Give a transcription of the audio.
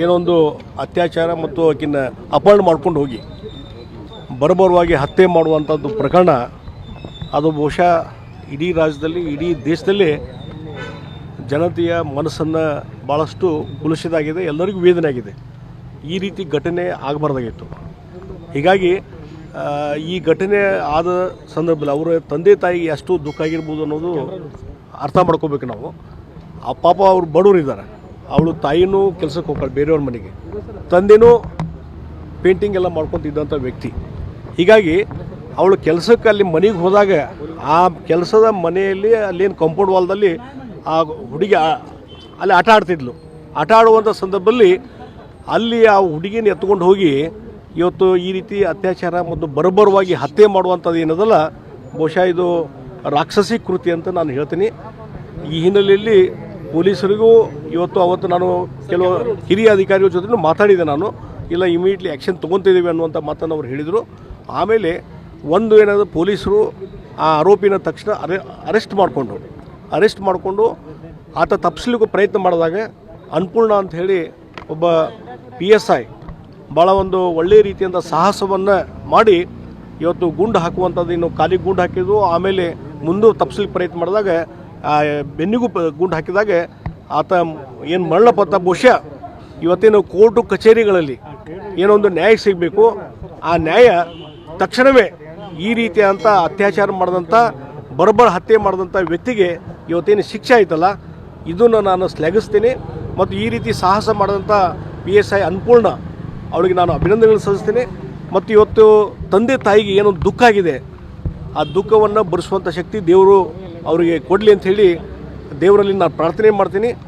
ಏನೊಂದು ಅತ್ಯಾಚಾರ ಮತ್ತು ಆಕಿನ ಅಪಹರಣ ಮಾಡ್ಕೊಂಡು ಹೋಗಿ ಬರಬರವಾಗಿ ಹತ್ಯೆ ಮಾಡುವಂಥದ್ದು ಪ್ರಕರಣ ಅದು ಬಹುಶಃ ಇಡೀ ರಾಜ್ಯದಲ್ಲಿ ಇಡೀ ದೇಶದಲ್ಲಿ ಜನತೆಯ ಮನಸ್ಸನ್ನು ಭಾಳಷ್ಟು ಕುಲುಷಿದಾಗಿದೆ, ಎಲ್ಲರಿಗೂ ವೇದನೆ ಆಗಿದೆ. ಈ ರೀತಿ ಘಟನೆ ಆಗಬಾರ್ದಾಗಿತ್ತು. ಹೀಗಾಗಿ ಈ ಘಟನೆ ಆದ ಸಂದರ್ಭದಲ್ಲಿ ಅವರ ತಂದೆ ತಾಯಿಗೆ ಎಷ್ಟು ದುಃಖ ಆಗಿರ್ಬೋದು ಅನ್ನೋದು ಅರ್ಥ ಮಾಡ್ಕೋಬೇಕು ನಾವು. ಆ ಪಾಪ ಅವರು ಬಡವರು ಇದ್ದಾರೆ. ಅವಳು ತಾಯಿನೂ ಕೆಲಸಕ್ಕೆ ಹೋಗ್ತಾಳೆ ಬೇರೆಯವ್ರ ಮನೆಗೆ, ತಂದೆನೂ ಪೇಂಟಿಂಗ್ ಎಲ್ಲ ಮಾಡ್ಕೊತಿದ್ದಂಥ ವ್ಯಕ್ತಿ. ಹೀಗಾಗಿ ಅವಳು ಕೆಲಸಕ್ಕೆ ಅಲ್ಲಿ ಮನೆಗೆ ಹೋದಾಗ ಆ ಕೆಲಸದ ಮನೆಯಲ್ಲಿ ಅಲ್ಲೇನು ಕಾಂಪೌಂಡ್ ವಾಲ್ದಲ್ಲಿ ಆ ಹುಡುಗಿ ಅಲ್ಲಿ ಆಟ ಆಡ್ತಿದ್ಲು. ಆಟ ಆಡುವಂಥ ಸಂದರ್ಭದಲ್ಲಿ ಅಲ್ಲಿ ಆ ಹುಡುಗಿನ ಎತ್ಕೊಂಡು ಹೋಗಿ ಇವತ್ತು ಈ ರೀತಿ ಅತ್ಯಾಚಾರ ಮತ್ತು ಬರಬರವಾಗಿ ಹತ್ಯೆ ಮಾಡುವಂಥದ್ದು ಏನದಲ್ಲ, ಬಹುಶಃ ಇದು ರಾಕ್ಷಸಿ ಕೃತಿ ಅಂತ ನಾನು ಹೇಳ್ತೀನಿ. ಈ ಹಿನ್ನೆಲೆಯಲ್ಲಿ ಪೊಲೀಸರಿಗೂ ಅವತ್ತು ನಾನು ಕೆಲವು ಹಿರಿಯ ಅಧಿಕಾರಿಗಳ ಜೊತೆ ಮಾತಾಡಿದೆ. ನಾನು ಇಲ್ಲ ಇಮಿಡಿಯೇಟ್ಲಿ ಆ್ಯಕ್ಷನ್ ತೊಗೊತಿದ್ದೀವಿ ಅನ್ನುವಂಥ ಮಾತನ್ನು ಅವ್ರು ಹೇಳಿದರು. ಆಮೇಲೆ ಒಂದು ಏನಾದರೂ ಪೊಲೀಸರು ಆ ಆರೋಪಿನ ತಕ್ಷಣ ಅರೆಸ್ಟ್ ಮಾಡಿಕೊಂಡು ಆತ ತಪ್ಪಿಸ್ಲಿಕ್ಕೂ ಪ್ರಯತ್ನ ಮಾಡಿದಾಗ ಅನ್ನಪೂರ್ಣ ಅಂತ ಹೇಳಿ ಒಬ್ಬ PSI ಭಾಳ ಒಂದು ಒಳ್ಳೆಯ ರೀತಿಯಿಂದ ಸಾಹಸವನ್ನು ಮಾಡಿ ಇವತ್ತು ಗುಂಡು ಹಾಕುವಂಥದ್ದು, ಇನ್ನು ಕಾಲಿಗೆ ಗುಂಡು ಹಾಕಿದ್ದು, ಆಮೇಲೆ ಮುಂದೆ ತಪ್ಪಿಸ್ಲಿಕ್ಕೆ ಪ್ರಯತ್ನ ಮಾಡಿದಾಗ ಬೆನ್ನಿಗೂ ಗುಂಡು ಹಾಕಿದಾಗ ಆತ ಏನು ಮರಣಪಟ್ಟ. ಬಹುಶಃ ಇವತ್ತೇನು ಕೋರ್ಟು ಕಚೇರಿಗಳಲ್ಲಿ ಏನೊಂದು ನ್ಯಾಯ ಸಿಗಬೇಕು, ಆ ನ್ಯಾಯ ತಕ್ಷಣವೇ ಈ ರೀತಿಯಾದಂಥ ಅತ್ಯಾಚಾರ ಮಾಡಿದಂಥ ಬರಬರ ಹತ್ಯೆ ಮಾಡಿದಂಥ ವ್ಯಕ್ತಿಗೆ ಇವತ್ತೇನು ಶಿಕ್ಷೆ ಆಯ್ತಲ್ಲ, ಇದನ್ನು ನಾನು ಶ್ಲಾಘಿಸ್ತೀನಿ. ಮತ್ತು ಈ ರೀತಿ ಸಾಹಸ ಮಾಡಿದಂಥ PSI ಅನ್ನಪೂರ್ಣ ಅವಳಿಗೆ ನಾನು ಅಭಿನಂದನೆಗಳನ್ನು ಸಲ್ಲಿಸ್ತೀನಿ. ಮತ್ತು ಇವತ್ತು ತಂದೆ ತಾಯಿಗೆ ಏನೋ ದುಃಖ ಆಗಿದೆ, ಆ ದುಃಖವನ್ನು ಭರಿಸುವಂಥ ಶಕ್ತಿ ದೇವರು ಅವರಿಗೆ ಕೊಡಲಿ ಅಂತ ಹೇಳಿ ದೇವರಲ್ಲಿ ನಾನು ಪ್ರಾರ್ಥನೆ ಮಾಡ್ತೀನಿ.